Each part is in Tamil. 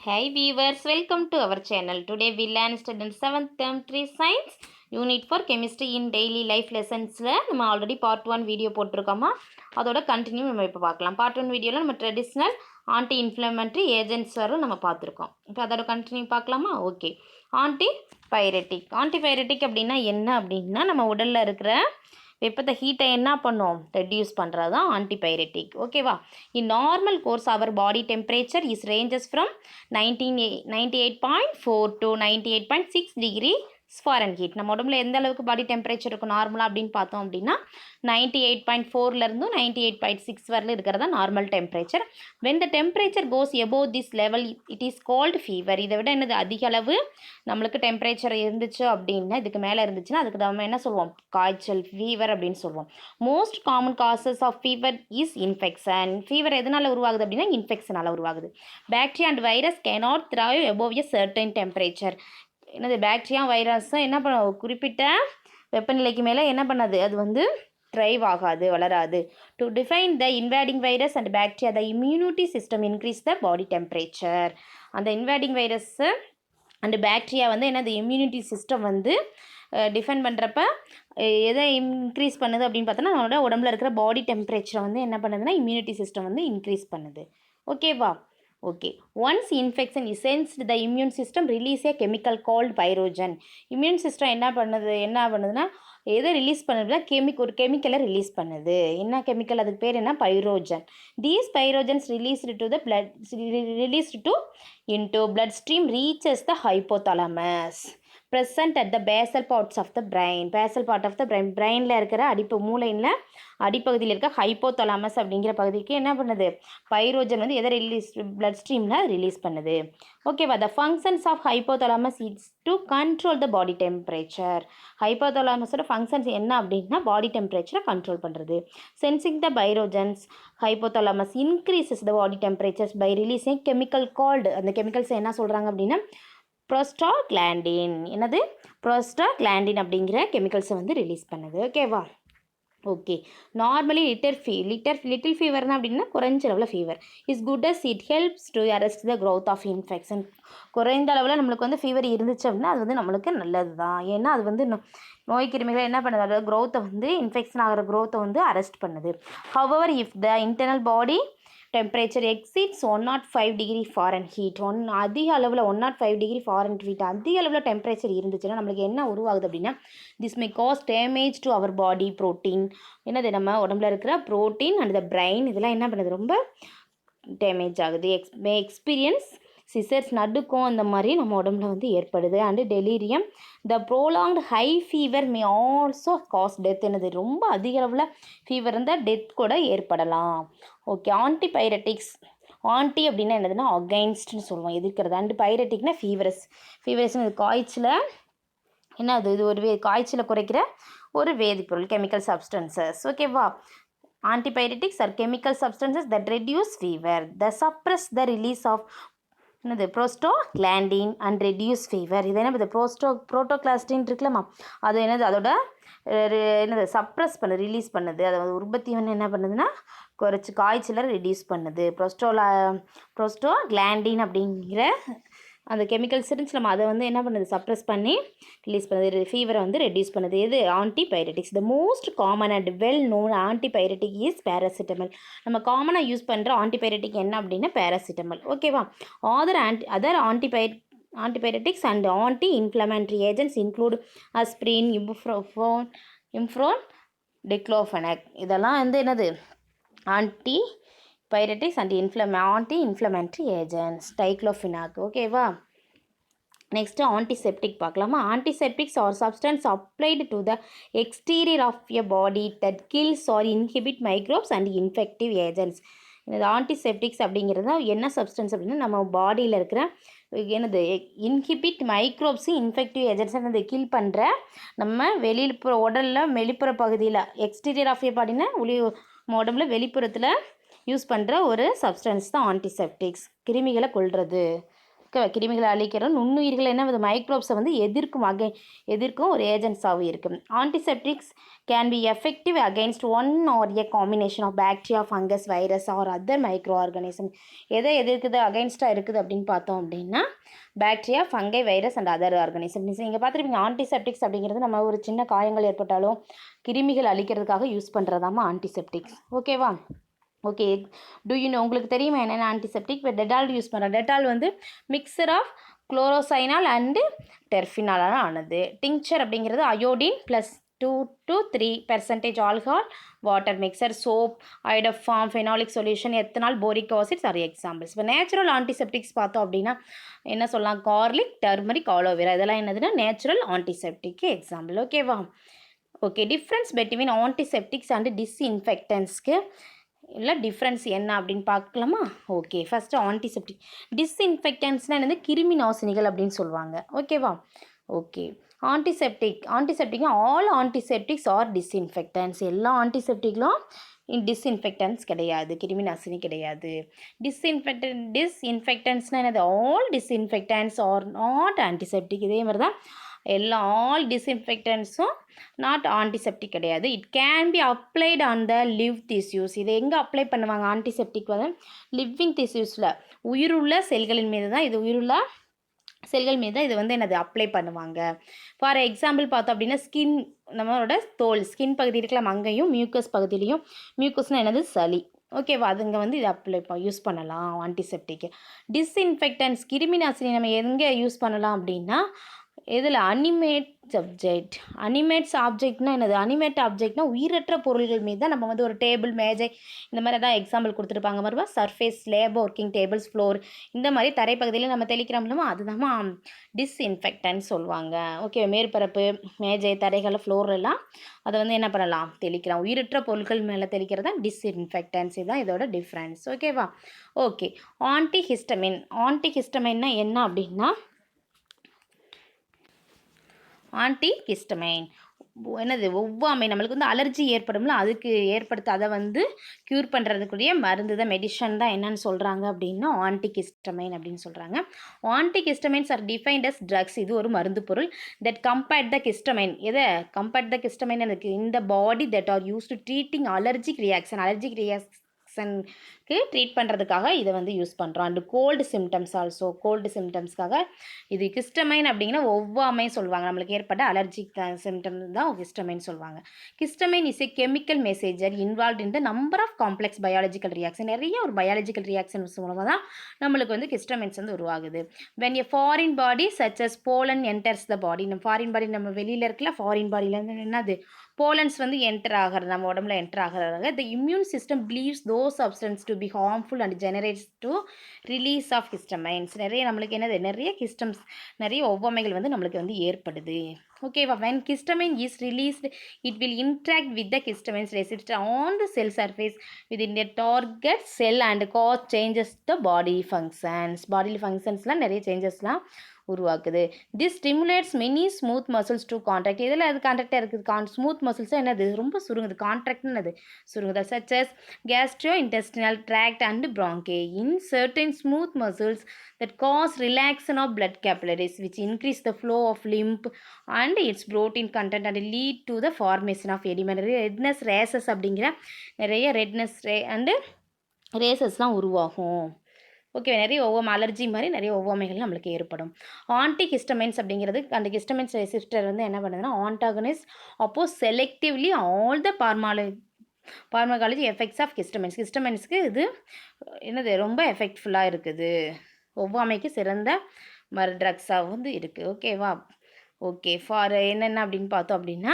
Hi viewers, welcome to our channel. Today we learn student 7th term 3 science unit for chemistry in daily life lessonsல நம்ம ஆல்ரெடி பார்ட் 1 வீடியோ போட்டிருக்கோமா, அதோட கண்டினியூ நம்ம இப்போ பார்க்கலாம். பார்ட் 1 வீடியோவில் நம்ம ட்ரெடிஷ்னல் ஆன்டி இன்ஃப்ளமேட்டரி ஏஜென்ட்ஸ் வரும் நம்ம பார்த்துருக்கோம். இப்போ அதோட கண்டினியூ பார்க்கலாமா? ஓகே. ஆன்டிபைரட்டிக் அப்படின்னா என்ன அப்படின்னா, நம்ம உடலில் இருக்கிற வெப்பத்தை ஹீட்டை என்ன பண்ணும், ரெடியூஸ் பண்ணுறது தான் ஆன்டிபைரட்டிக். ஓகேவா? In normal course our body temperature is ranges from 98.4 to 98.6 degree Fahrenheit. நம்ம உடம்புல எந்த அளவுக்கு பாடி டெம்பரேச்சர் இருக்கும் நார்மலாக அப்படின்னு பார்த்தோம் அப்படின்னா 98.4லேருந்து 98.6 வரல இருக்கிறதா normal temperature. When the temperature goes above this level it is called fever. இதை விட என்னது அதிக அளவு நம்மளுக்கு டெம்பரேச்சர் இருந்துச்சு அப்படின்னா, இதுக்கு மேலே இருந்துச்சுன்னா அதுக்கு நம்ம என்ன சொல்லுவோம், காய்ச்சல், ஃபீவர் அப்படின்னு சொல்லுவோம். Most common causes of fever is infection. Fever எதனால் உருவாகுது அப்படின்னா இன்ஃபெக்ஷனால் உருவாகுது. Bacteria and virus cannot thrive above a certain temperature. என்னது, பாக்டீரியா வைரஸும் என்ன பண்ண குறிப்பிட்ட வெப்பநிலைக்கு மேலே என்ன பண்ணாது, அது வந்து த்ரைவ் ஆகாது, வளராது. To define the invading virus and bacteria the immunity system increase the body temperature. அந்த இன்வேடிங் வைரஸ்ஸு அண்டு பாக்டீரியா வந்து என்னது, இம்யூனிட்டி சிஸ்டம் வந்து டிஃபைன் பண்ணுறப்ப எதை இன்க்ரீஸ் பண்ணுது அப்படின்னு பார்த்தோன்னா, நம்மளோட உடம்புல இருக்கிற பாடி டெம்பரேச்சரை வந்து என்ன பண்ணுதுன்னா இம்யூனிட்டி சிஸ்டம் வந்து இன்க்ரீஸ் பண்ணுது. ஓகேவா? Okay. Once infection is sensed the immune system release A chemical called pyrogen. Immune system என்ன பண்ணுதுன்னா எதை ரிலீஸ் பண்ணுதுன்னா ஒரு கெமிக்கலை ரிலீஸ் பண்ணுது. என்ன கெமிக்கல், அதுக்கு பேர் என்ன, pyrogen. These pyrogens released to into bloodstream reaches the hypothalamus present at the basal parts of the brain. basal part of the brain, பிரெயினில் இருக்கிற மூளையில் அடிப்பகுதியில் இருக்க ஹைப்போதலாமஸ் அப்படிங்கிற பகுதிக்கு என்ன பண்ணுது, பைரோஜன் வந்து எதை பிளட் ஸ்ட்ரீமில் ரிலீஸ் பண்ணுது. ஓகேவா? The functions of hypothalamus is to control the body temperature. ஹைப்போதலாமஸோட ஃபங்க்ஷன்ஸ் என்ன அப்படின்னா பாடி டெம்பரேச்சரை கண்ட்ரோல் பண்ணுறது. Sensing the pyrogens hypothalamus increases the body temperatures by releasing chemical called. அந்த கெமிக்கல்ஸ் என்ன சொல்கிறாங்க அப்படின்னா ப்ரோஸ்டாக்லாண்டின். என்னது, ப்ரோஸ்டாக்லாண்டின் அப்படிங்கிற கெமிக்கல்ஸை வந்து ரிலீஸ் பண்ணுது. ஓகேவா? ஓகே. நார்மலி லிட்டில் ஃபீவர்னா அப்படின்னா குறைஞ்ச அளவில் fever is good as it helps to arrest the growth of infection. குறைந்த அளவில் நம்மளுக்கு வந்து ஃபீவர் இருந்துச்சு அப்படின்னா அது வந்து நம்மளுக்கு நல்லது தான். ஏன்னா அது வந்து நோய் கிருமிகளை என்ன பண்ணுது, அதாவது க்ரோத்தை வந்து இன்ஃபெக்ஷன் ஆகிற க்ரோத்தை வந்து அரெஸ்ட் பண்ணுது. However if the internal body temperature exceeds 105 degree Fahrenheit, அதிக அளவில் 105 டிகிரி ஃபாரன்ஹீட் அதிக அளவில் டெம்பரேச்சர் இருந்துச்சுன்னா நம்மளுக்கு என்ன உருவாகுது அப்படின்னா this may cause damage to our body protein. என்னது, நம்ம உடம்புல இருக்கிற ப்ரோட்டீன் அண்ட் த பிரெயின் இதெல்லாம் என்ன பண்ணுது, ரொம்ப டேமேஜ் ஆகுது. எக்ஸ்பீரியன்ஸ் சிசர்ஸ், நடுக்கம் இந்த மாதிரி நம்ம உடம்புல வந்து ஏற்படுது. And delirium. The prolonged high fever may also cos death. என்னது, ரொம்ப அதிக அளவில் ஃபீவர் இருந்தால் டெத் கூட ஏற்படலாம். ஓகே. ஆன்டிபைரட்டிக்ஸ். ஆன்டி அப்படின்னா என்னதுன்னா அகைன்ஸ்ட்னு சொல்லுவோம், எதிர்க்கிறது. அண்டு பைரட்டிக்னா ஃபீவரஸ்னு காய்ச்சலை என்ன அது, இது ஒரு காய்ச்சலை குறைக்கிற ஒரு வேதிப்பொருள், கெமிக்கல் சப்ஸ்டன்சஸ். ஓகேவா? Antipyretics are chemical substances that reduce fever, the suppress the release of என்னது, ப்ரோஸ்டோக்லாண்டின் அண்ட் ரெடியூஸ் ஃபீவர். இது என்ன, புரோட்டோகிளாஸ்டின் இருக்குல்லம்மா, அது என்னது, அதோட என்னது சப்ரஸ் பண்ணுது, ரிலீஸ் பண்ணுது. அதை உற்பத்தி வந்து என்ன பண்ணுதுன்னா குறைச்சி காய்ச்சலை ரெடியூஸ் பண்ணுது. ப்ரோஸ்டோக்லாண்டின் அப்படிங்கிற அந்த கெமிக்கல்ஸ் இருந்துச்சு, நம்ம அதை வந்து என்ன பண்ணுது, சப்ரஸ் பண்ணி ரிலீஸ் பண்ணுது, ஃபீவரை வந்து ரெடியூஸ் பண்ணுது. இது antipyretics. The most common and well known antipyretic is paracetamol. நம்ம காமனாக யூஸ் பண்ணுற ஆன்டிபைரட்டிக் என்ன அப்படின்னா பேராசிட்டமல். ஓகேவா? Other antipyretics and anti inflammatory agents include aspirin, ibuprofen, diclofenac. இதெல்லாம் வந்து என்னது, antipyretics and anti inflammatory agents. Diclofenac. ஓகேவா? நெக்ஸ்ட்டு ஆன்டிசெப்டிக் பார்க்கலாமா? Antiseptics are substance applied to the exterior of a body that kills or inhibit microbes and infective agents. இந்த ஆன்டிசெப்டிக்ஸ் அப்படிங்கிறது என்ன சப்ஸ்டன்ஸ் அப்படின்னா நம்ம பாடியில் இருக்கிற என்னது இன்ஹிபிட் மைக்ரோப்ஸு இன்ஃபெக்டிவ் ஏஜென்ட்ஸ் அந்த கில் பண்ணுற நம்ம வெளிப்புற உடலில் வெளிப்புற பகுதியில் எக்ஸ்டீரியர் ஆஃப் எ பாடினா உடம்புல வெளிப்புறத்தில் யூஸ் பண்ணுற ஒரு சப்ஸ்டன்ஸ் தான் ஆன்டிசெப்டிக்ஸ். கிருமிகளை கொல்றது. கிருமிகளை அழிக்கிற நுண்ணுயிர்கள் என்ன மைக்ரோப்ஸை வந்து எதிர்க்கும் ஒரு ஏஜென்ட்ஸாகவும் இருக்குது. Antiseptics can be effective against one or a combination of bacteria, fungus, virus or other micro organism. எதை எதிர்க்குது, அகெயின்ஸ்டாக இருக்குது அப்படின்னு பார்த்தோம் அப்படின்னா bacteria, fungi, virus and other organism. நீங்கள் பார்த்துருப்பீங்க ஆன்டிசெப்டிக்ஸ் அப்படிங்கிறது நம்ம ஒரு சின்ன காயங்கள் ஏற்பட்டாலும் கிருமிகள் அழிக்கிறதுக்காக யூஸ் பண்ணுறதாமா ஆன்டிசெப்டிக்ஸ். ஓகேவா? ஓகே, உங்களுக்கு தெரியுமா என்னென்ன ஆன்டிசெப்டிக்? இப்போ டெட்டால் யூஸ் பண்ணுறோம். டெட்டால் வந்து மிக்சர் ஆஃப் குளோரோசைனால் அண்டு டெர்ஃபினாலான ஆனது. டிங்க்சர் அப்படிங்கிறது iodine plus 2 to 3% alcohol water mixture. Soap, iodoform, phenolic solution, ethanol, boric acids are examples. இப்போ நேச்சுரல் ஆன்டிசெப்டிக்ஸ் பார்த்தோம் அப்படின்னா என்ன சொல்லலாம்? கார்லிக், டர்மரிக், ஆலோவேரா, இதெல்லாம் என்னதுன்னா நேச்சுரல் ஆன்டிசெப்டிக்கு எக்ஸாம்பிள். ஓகேவா? Okay, difference between antiseptics and டிஸ்இன்ஃபெக்டன்ஸ்க்கு இல்லை டிஃப்ரென்ஸ் என்ன அப்படின்னு பார்க்கலாமா? Okay, first antiseptic. டிஸ்இன்ஃபெக்டன்ஸ்னால் என்னது? கிருமி நாசினிகள் அப்படின்னு சொல்லுவாங்க. ஓகேவா? Okay, antiseptic all antiseptics are disinfectants. எல்லா ஆன்டிசெப்டிக்லாம் டிஸ்இன்ஃபெக்டன்ஸ் கிடையாது, கிருமி நாசினி கிடையாது. டிஸ்இன்ஃபெக்டன்ஸ்னால் என்னது? All disinfectants are not antiseptic. இதே மாதிரி தான் ஆல் டிஸ்இன்ஃபெக்டன்ஸும் நாட் ஆன்டிசெப்டிக் கிடையாது. It can be applied on the live tissues. இதை எங்கே அப்ளை பண்ணுவாங்க? ஆன்டிசெப்டிக் வந்து லிவிங் டிஷ்யூஸில், உயிருள்ள செல்களின் மீது தான் இது வந்து என்னது அப்ளை பண்ணுவாங்க. ஃபார் எக்ஸாம்பிள் பார்த்தோம் அப்படின்னா ஸ்கின், நம்மளோட தோல், ஸ்கின் பகுதி இருக்கலாம், அங்கேயும் மியூக்கஸ் பகுதியிலையும். மியூக்கஸ்னால் என்னது? சளி. ஓகேவா? அதுங்க வந்து இது அப்ளை யூஸ் பண்ணலாம் ஆன்டிசெப்டிக்கு. டிஸ்இன்ஃபெக்டன்ஸ், கிருமி நாசினி நம்ம எங்கே யூஸ் பண்ணலாம் அப்படின்னா இதில் அனிமேட் ஆப்ஜெக்ட்னா என்னது? அனிமேட் ஆப்ஜெக்ட்னா உயிரற்ற பொருள்கள் மீது தான் நம்ம வந்து ஒரு டேபிள், மேஜை இந்த மாதிரி தான் எக்ஸாம்பிள் கொடுத்துருப்பாங்க. மறுபா surface, slab, working tables, floor, இந்த மாதிரி தரைப்பகுதியில் நம்ம தெளிக்கிறோம் இல்லைமா, அதுதான் டிஸ்இன்ஃபெக்டன்ட் சொல்லுவாங்க. ஓகே, மேற்பரப்பு, மேஜை, தரைகள், ஃப்ளோர்லாம் அதை வந்து என்ன பண்ணலாம்? தெளிக்கலாம். உயிரற்ற பொருட்கள் மேலே தெளிக்கிறது தான் டிஸ்இன்ஃபெக்டன்ஸ். இதுதான் இதோட டிஃப்ரென்ஸ். ஓகேவா? ஓகே, ஆன்டிஹிஸ்டமின்னா என்ன அப்படின்னா ஆன்டிஹிஸ்டமைன் என்னது? ஒவ்வாமை. நம்மளுக்கு வந்து அலர்ஜி ஏற்படும்ல, அதுக்கு அதை வந்து க்யூர் பண்ணுறதுக்குரிய மருந்து தான், மெடிசன் தான். என்னன்னு சொல்கிறாங்க அப்படின்னா ஆன்டிஹிஸ்டமைன் அப்படின்னு சொல்கிறாங்க. Antihistamines are defined as drugs. இது ஒரு மருந்து பொருள். That compared the histamine. எனக்கு இந்த body that are use to treating allergic ரியாக்ஷனுக்கு ட்ரீட் பண்ணுறதுக்காக இதை வந்து யூஸ் பண்ணுறோம். அண்டு கோல்டு சிம்டம்ஸ்க்காக இது ஹிஸ்டமைன் அப்படிங்கிற ஒவ்வாமை சொல்லுவாங்க. நம்மளுக்கு ஏற்பட்ட அலர்ஜிக் சிம்டம் தான் ஹிஸ்டமைன் சொல்லுவாங்க. Histamine is a chemical messenger involve in the number of complex biological reaction. நிறைய ஒரு பயாலஜிக்கல் ரியாக்ஷன்ஸ் மூலமாக தான் நம்மளுக்கு வந்து ஹிஸ்டமைன்ஸ் வந்து உருவாகுது. when a foreign body such as pollen enters the body, நம்ம ஃபாரின் பாடி, நம்ம வெளியில் இருக்கல, ஃபாரின் பாடியிலேருந்து என்னது போலன்ஸ் வந்து என்டர் ஆகிறது, நம்ம உடம்புல enter ஆகிறதாக the immune system believes those substances to be harmful and generates to release of histamines. நிறைய ஒவ்வாமைகள் வந்து நம்மளுக்கு வந்து ஏற்படுது. ஓகேவா? when histamine is released, it will interact with the histamines receptor on the cell surface within the target cell and cause changes the body functionsலாம் நிறைய சேஞ்சஸ்லாம் உருவாக்குது. This stimulates many smooth muscles to contract. இதில் அது கான்ட்ராக்டாக இருக்குது. ஸ்மூத் மசில்ஸ் என்னது? ரொம்ப சுருங்குது. கான்ட்ராக்ட்னு என்னது? சுருங்குது. Such as gastro intestinal tract and bronchi. In certain smooth muscles that cause relaxation of blood capillaries which increase the flow of lymph and its protein content and lead to the formation of edema. Redness, races அப்படிங்கிற நிறைய ரெட்னஸ் அண்டு ரேசஸ்லாம் உருவாகும். ஓகே, நிறைய அலர்ஜி மாதிரி நிறைய ஒவ்வாமைகள் நம்மளுக்கு ஏற்படும். ஆன்டிஹிஸ்டமைன்ஸ் அப்படிங்கிறது அந்த ஹிஸ்டமைன்ஸ் ரெசிஸ்டர் வந்து என்ன பண்ணுதுன்னா antagonist opposes selectively all the pharmacology effects of ஹிஸ்டமைன்ஸ்க்கு இது என்னது? ரொம்ப எஃபெக்ட்ஃபுல்லாக இருக்குது. ஒவ்வாமைக்கு சிறந்த ட்ரக்ஸாக வந்து இருக்குது. ஓகேவா? ஓகே, ஃபார் என்னென்ன அப்படின்னு பார்த்தோம் அப்படின்னா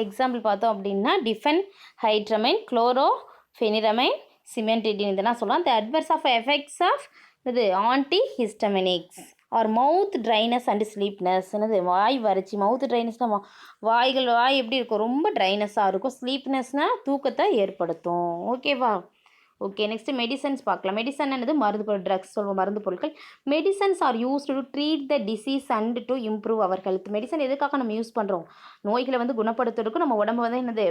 எக்ஸாம்பிள் பார்த்தோம் அப்படின்னா டிஃபென்ஹைட்ரமைன், குளோரோஃபெனிரமைன், சிமெண்ட்ரிடின், இதெல்லாம் சொல்லலாம். த அட்வர்ஸ் ஆஃப் எஃபெக்ட்ஸ் ஆஃப் இது ஆன்டிஹிஸ்டமினிக்ஸ் ஆர் மவுத் ட்ரைனஸ் அண்ட் ஸ்லீப்னஸ். என்னது? வாய் வறட்சி. மவுத் ட்ரைனஸ்னால் வாய் எப்படி இருக்கும்? ரொம்ப ட்ரைனஸாக இருக்கும். ஸ்லீப்னஸ்னால் தூக்கத்தை ஏற்படுத்தும். ஓகேவா? ஓகே, நெக்ஸ்ட்டு மெடிசன்ஸ் பார்க்கலாம். மெடிசன் என்னது? மருந்து பொருள், ட்ரக்ஸ் சொல்லுவோம், மருந்து பொருட்கள். Medicines are use to treat the disease and to improve our health. Medicine எதுக்காக நம்ம யூஸ் பண்ணுறோம்? நோய்களை வந்து குணப்படுத்துறதுக்கும் நம்ம உடம்பு வந்து என்னது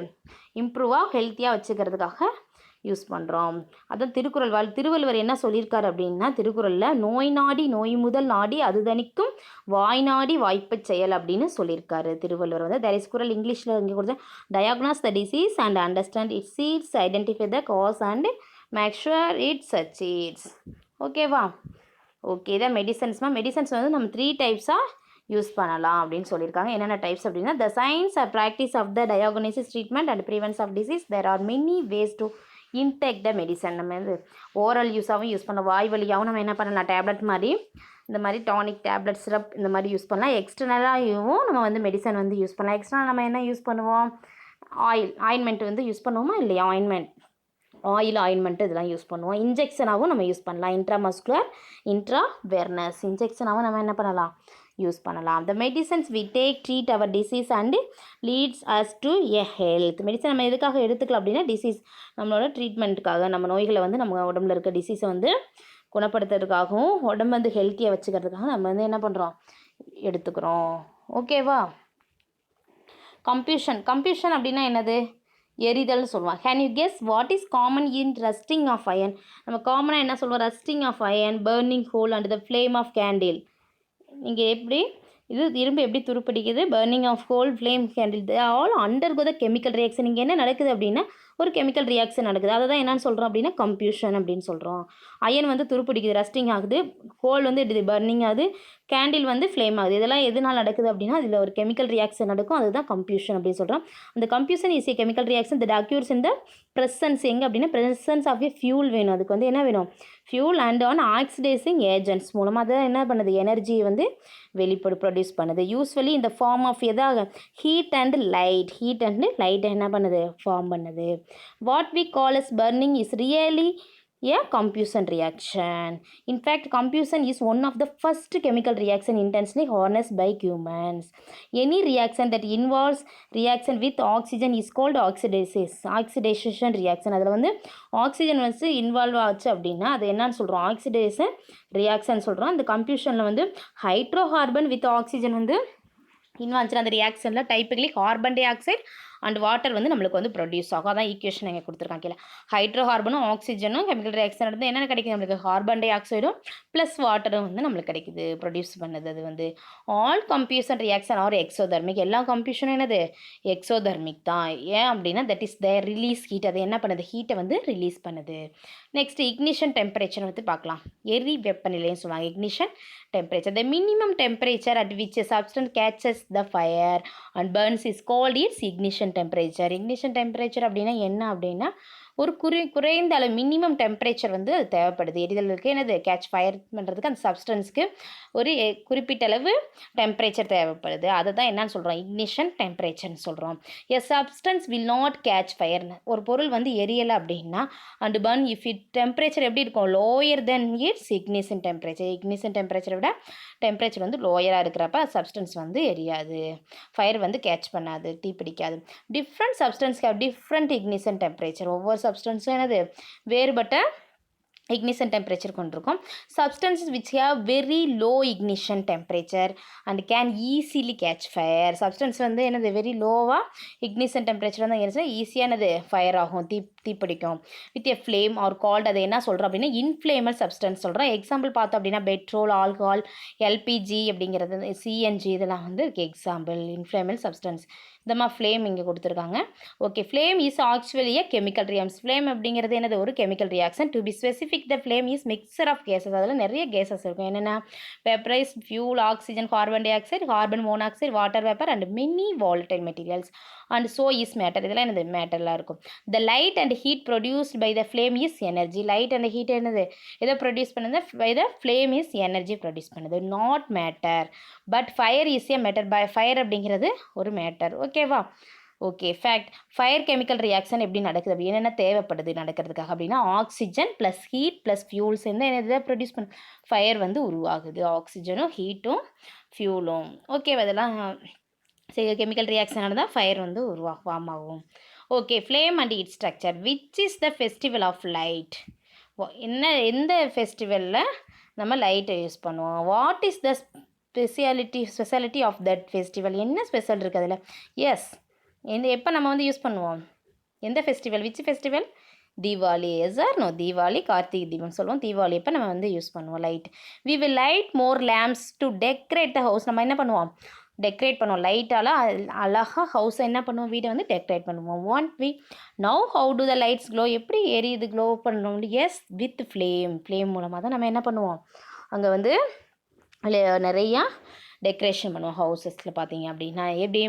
இம்ப்ரூவாக ஹெல்த்தியாக வச்சுக்கிறதுக்காக யூஸ் பண்ணுறோம். அதான் திருவள்ளுவர் என்ன சொல்லியிருக்காரு அப்படின்னா, திருக்குறளில் நோய் நாடி நோய் முதல் நாடி அது தணிக்கும் வாய் நாடி வாய்ப்பச் செயல் அப்படின்னு சொல்லியிருக்காரு திருவள்ளுவர் வந்து. தேர் இஸ் குறள் இங்கிலீஷில் இங்கே கொடுத்த diagnose the disease and understand its seeds, identify the cause and make sure it succeeds. ஓகேவா? ஓகே, இதான் மெடிசன்ஸ் வந்து நம்ம 3 டைப்ஸாக யூஸ் பண்ணலாம் அப்படின்னு சொல்லியிருக்காங்க. என்னென்ன டைப்ஸ் அப்படின்னா, the science or practice of the diagnosis treatment and prevention of disease. There are many ways to intake the medicine. நம்ம வந்து ஓரல் யூஸாகவும் யூஸ் பண்ணலாம், வாய் வழியாகவும் நம்ம என்ன பண்ணலாம், டேப்லெட் மாதிரி இந்த மாதிரி டானிக் டேப்லெட் சிரப் இந்த மாதிரி யூஸ் பண்ணலாம். எக்ஸ்டர்னலாகவும் நம்ம வந்து மெடிசன் வந்து யூஸ் பண்ணலாம். எக்ஸ்டர்னல் நம்ம என்ன யூஸ் பண்ணுவோம், ஆயின்மெண்ட் வந்து யூஸ் பண்ணுவோமா இல்லையா, ஆயின்மெண்ட் இதெல்லாம் யூஸ் பண்ணுவோம். இன்ஜெக்ஷனாகவும் நம்ம யூஸ் பண்ணலாம், இன்ட்ராமஸ்குலர், இன்ட்ராவெர்னஸ் இன்ஜெக்ஷனாகவும் நம்ம என்ன பண்ணலாம், யூஸ் பண்ணலாம். The medicines we take treat our disease and leads us to a health. Medicine நம்ம எதுக்காக எடுத்துக்கலாம் அப்படின்னா, டிசீஸ் நம்மளோட ட்ரீட்மெண்ட்டுக்காக, நம்ம நோய்களை வந்து நம்ம உடம்புல இருக்க டிசீஸை வந்து குணப்படுத்துறதுக்காகவும் உடம்பு வந்து ஹெல்த்தியாக வச்சுக்கிறதுக்காக நம்ம வந்து என்ன பண்ணுறோம், எடுத்துக்கிறோம். ஓகேவா? கம்ப்யூஷன் அப்படின்னா என்னது, எரிதல் சொல்லுவாங்க. Can you guess what is common in rusting of iron? நம்ம காமனாக என்ன சொல்லுவோம், rusting of iron, burning coal and the flame of candle. நீங்கள் எப்படி இரும்பு எப்படி துருப்பிடிக்குது, burning of coal, flame candle, they all undergo the chemical reaction. இங்கே என்ன நடக்குது அப்படின்னா, ஒரு கெமிக்கல் ரியாக்ஷன் நடக்குது. அதை தான் என்னன்னு சொல்கிறோம் அப்படின்னா கம்ப்யூஷன் அப்படின்னு சொல்கிறோம். அயன் வந்து துருப்பிடிக்குது, ரஸ்டிங் ஆகுது, ஹோல் வந்து இது பர்னிங் ஆகுது, கேண்டில் வந்து ஃப்ளேம் ஆகுது. இதெல்லாம் எதனால் நடக்குது அப்படின்னா, அதில் ஒரு கெமிக்கல் ரியாக்ஷன் நடக்கும், அதுதான் கம்ப்யூஷன் அப்படின்னு சொல்கிறோம். அந்த combustion is a chemical reaction that occurs in the presence. எங்கே அப்படின்னா, ப்ரெசன்ஸ் ஆஃப் ஏ ஃபியூல் வேணும். அதுக்கு வந்து என்ன வேணும், fuel and on oxidising agents மூலமாக அதை என்ன பண்ணுது, எனர்ஜியை வந்து ப்ரொடியூஸ் பண்ணுது. யூஸ்வலி இந்த ஃபார்ம் ஆஃப் எதாக, ஹீட் அண்ட் லைட் என்ன பண்ணுது, ஃபார்ம் பண்ணுது. What we call as burning is really a combustion reaction. In fact, combustion is one of the first chemical reaction intensely harnessed by humans. Any reaction that involves reaction with oxygen is called oxidation reaction. அதில் வந்து ஆக்சிஜன் வந்து இன்வால்வ் ஆச்சு அப்படின்னா அது என்னன்னு சொல்கிறோம், ஆக்சிடேஷன் ரியாக்ஷன் சொல்கிறோம். அந்த கம்ப்யூஷனில் வந்து ஹைட்ரோகார்பன் வித் ஆக்சிஜன் வந்து இன்வால்வ் அந்த ரியாக்ஷனில் typically carbon dioxide and water வந்து நம்மளுக்கு வந்து ப்ரொடியூஸ் ஆகும். அதான் ஈக்குவேஷன் இங்கே கொடுத்துருக்காங்க கீழே. ஹைட்ரோகார்பனும் ஆக்சிஜனும் கெமிக்கல் ரியாக்ஷன் நடந்து என்னென்ன கிடைக்குது நம்மளுக்கு, கார்பன் டை ஆக்சைடும் ப்ளஸ் வாட்டரும் வந்து நம்மளுக்கு கிடைக்குது, ப்ரொடியூஸ் பண்ணுது. அது வந்து ஆல் கம்ப்யூஷன் ரியாக்ஷன் ஆர் எக்ஸோதர்மிக். எல்லா கம்ப்யூஷனும் என்னது, எக்ஸோதர்மிக் தான். ஏன் அப்படின்னா that is the release heat. அது என்ன பண்ணுது, ஹீட்டை வந்து ரிலீஸ் பண்ணுது. நெக்ஸ்ட் இக்னிஷன் டெம்பரேச்சர் வந்து பார்க்கலாம். எரி வெப்பநிலைன்னு சொல்லுவாங்க, ignition temperature. The minimum temperature at which a substance catches the fire and burns is called its ignition temperature. Ignition temperature அப்படின்னா என்ன அப்படின்னா, ஒரு குறைந்த அளவு மினிமம் டெம்பரேச்சர் வந்து அது தேவைப்படுது எரிதலுக்கு. என்னது, கேட்ச் ஃபயர் பண்ணுறதுக்கு அந்த சப்ஸ்டன்ஸ்க்கு ஒரு குறிப்பிட்ட அளவு டெம்பரேச்சர் தேவைப்படுது. அதை தான் என்னன்னு சொல்கிறோம், இக்னிஷன் டெம்பரேச்சர்னு சொல்கிறோம். A substance will not catch ஃபயர்னு, ஒரு பொருள் வந்து எரியலை அப்படின்னா and burn if it temperature எப்படி இருக்கும், lower than its ignition temperature. Ignition டெம்பரேச்சரை விட டெம்பரேச்சர் வந்து லோயராக இருக்கிறப்ப சப்ஸ்டன்ஸ் வந்து எரியாது, ஃபயர் வந்து கேட்ச் பண்ணாது, தீ பிடிக்காது. Different substance have different ignition temperature. ஒவ்வொரு சப்ஸ்டன்ஸும் என்னது, வேறுபட்ட இக்னிஷன் டெம்பரேச்சர் கொண்டிருக்கும். Substances which have very low ignition temperature and can easily catch fire. Substance வந்து என்னது, வெரி லோவாக இக்னிஷன் டெம்பரேச்சர் வந்து என்ன ஈஸியானது ஃபயர் ஆகும், தீப்பிடிக்கும். With a flame are called, அதை என்ன சொல்கிறோம் அப்படின்னா இன்ஃப்ளேமல் சப்ஸ்டன்ஸ் சொல்கிறோம். எக்ஸாம்பிள் பார்த்தோம் அப்படின்னா பெட்ரோல், ஆல்கஹால், எல்பிஜி அப்படிங்கிறது, சிஎன்ஜி இதெல்லாம் வந்து எக்ஸாம்பிள் இன்ஃப்ளேமல் சப்ஸ்டன்ஸ். இந்த மாதிரி ஃப்ளேம் இங்கே கொடுத்துருக்காங்க. Okay, flame is actually a chemical reaction. Flame அப்படிங்கிறது என்னது, ஒரு chemical reaction. To be specific, the flame is mixture of gases. அதில் நிறைய கேசஸ் இருக்கும். என்னென்ன, vaporise fuel, oxygen, carbon dioxide, carbon monoxide, water vapour and many volatile materials and so is matter. இதெல்லாம் என்னது, மேட்டர்லாம் இருக்கும். The light and heat produced by the flame is energy. Light and heat என்னது, எதை ப்ரொடியூஸ் பண்ணுது, by the flame is energy produce பண்ணுது, not matter. But fire is a matter. By fire அப்படிங்கிறது ஒரு மேட்டர். ஓகேவா? Okay, fact. Fire chemical reaction எப்படி நடக்குது அப்படி என்னென்ன தேவைப்படுது நடக்கிறதுக்காக அப்படின்னா, oxygen plus heat plus fuels என்னதை ப்ரொடியூஸ் பண்ண ஃபயர் வந்து உருவாகுது, ஆக்சிஜனும் ஹீட்டும் ஃபியூலும். ஓகேவா? இதெல்லாம் கெமிக்கல் ரியாக்ஷன் நடந்தால் ஃபயர் வந்து ஃபார்ம் ஆகும். Okay, flame and it structure. Which is the festival of light? எந்த ஃபெஸ்டிவலில் நம்ம லைட்டை யூஸ் பண்ணுவோம்? What is the speciality of that festival? என்ன ஸ்பெஷல் இருக்குது அதில்? எஸ், எப்போ நம்ம வந்து யூஸ் பண்ணுவோம், எந்த festival, which festival? Deepavali yes or no? Deepavali Karthigai Deepam சொல்லுவோம். தீபாவளி அப்போ நம்ம வந்து யூஸ் பண்ணுவோம் light. We will light more lamps to decorate the house. நம்ம என்ன பண்ணுவோம்? டெக்கரேட் பண்ணுவோம் லைட்டால். அழகாக ஹவுஸை என்ன பண்ணுவோம்? வீட்டை வந்து டெக்கரேட் பண்ணுவோம். Now how do the lights glow? எப்படி எரியுது க்ளோ பண்ணணும்? எஸ், வித் ஃப்ளேம் மூலமாக தான் நம்ம என்ன பண்ணுவோம்? அங்கே வந்து நிறையா டெக்கரேஷன் பண்ணுவோம் ஹவுசஸில் பார்த்தீங்க அப்படின்னா. எப்படி?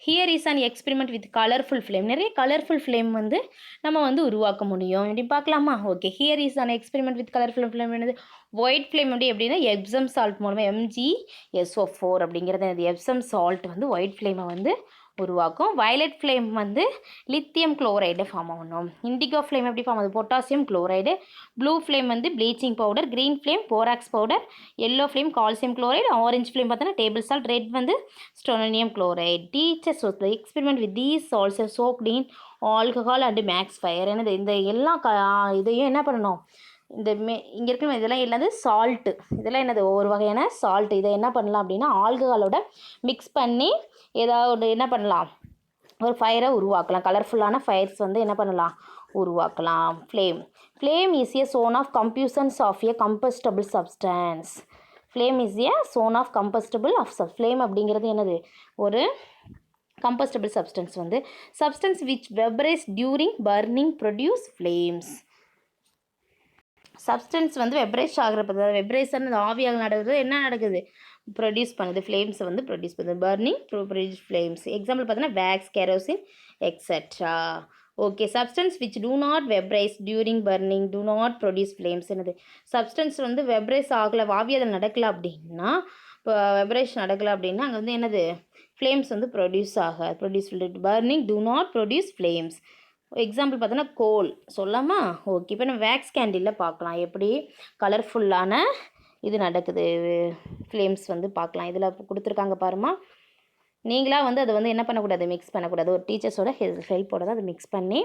Here is an experiment with colourful flame. நிறைய கலர்ஃபுல் ஃப்ளேம் வந்து நம்ம வந்து உருவாக்க முடியும். எப்படி பார்க்கலாமா? Okay, here is an experiment with colourful flame. என்னது? ஒயிட் ஃப்ளேம் வந்து எப்படின்னா எப்சம் சால்ட் மூலமாக MgSO4 அப்படிங்கிறது எப்சம் சால்ட் வந்து ஒயிட் ஃப்ளேமை வந்து உருவாக்கும். வயலட் ஃப்ளேம் வந்து லித்தியம் குளோரைடு ஃபார்ம் ஆகணும். இண்டிகோ ஃப்ளேம் எப்படி ஃபார்ம் ஆகுது? Potassium chloride. ப்ளூ ஃப்ளேம் வந்து bleaching powder. Green flame borax powder. Yellow flame calcium chloride. Orange flame பார்த்தோன்னா டேபிள் சால்ட். ரெட் வந்து strontium chloride. Teachers experiment with these salts soaked in alcohol and makes fire. என்னது? இந்த எல்லா இதையும் என்ன பண்ணணும்? இங்கே இருக்கிற இதெல்லாம் என்னது? சால்ட்டு. இதெல்லாம் என்னது? ஒவ்வொரு வகையான சால்ட்டு. இதை என்ன பண்ணலாம் அப்படின்னா ஆல்கஹாலோட மிக்ஸ் பண்ணி ஏதாவது என்ன பண்ணலாம்? ஒரு ஃபயரை உருவாக்கலாம். கலர்ஃபுல்லான ஃபயர்ஸ் வந்து என்ன பண்ணலாம்? உருவாக்கலாம். Flame is a zone of combustions of a combustible substance. Flame is a zone of combustible of flame அப்படிங்கிறது என்னது? ஒரு கம்பஸ்டபிள் சப்ஸ்டன்ஸ் வந்து substance which vaporise during burning produce flames. Substance வந்து வெப்ரேஸ் ஆகிறப்ப வெப்ரேஷன் ஆவியாக நடக்குது. என்ன நடக்குது? ப்ரொடியூஸ் பண்ணுது. ஃப்ளேம்ஸை வந்து ப்ரொடியூஸ் பண்ணுது. Burning produce flames. எக்ஸாம்பிள் பார்த்தீங்கன்னா wax, kerosene etcetera. Okay, substance which do not vaporise during burning do not produce flames. என்னது? சப்ஸ்டன்ஸ் வந்து வெப்ரைஸ் ஆகலை, ஆவியாதல் நடக்கலை அப்படின்னா, இப்போ வெப்ரேஷன் நடக்கலை அப்படின்னா அங்கே வந்து என்னது? ஃப்ளேம்ஸ் வந்து produce burning do not produce flames. Example பார்த்தோன்னா கோல் சொல்லாமா? ஓகே, இப்போ நம்ம வேக்ஸ் கேண்டிலில் பார்க்கலாம் எப்படி கலர்ஃபுல்லான இது நடக்குது. ஃப்ளேம்ஸ் வந்து பார்க்கலாம். இதில் கொடுத்துருக்காங்க பாருமா. நீங்களாக வந்து அதை வந்து என்ன பண்ணக்கூடாது? மிக்ஸ் பண்ணக்கூடாது. ஒரு டீச்சர்ஸோட ஹெல்ப்போட தான் அதை மிக்ஸ் பண்ணி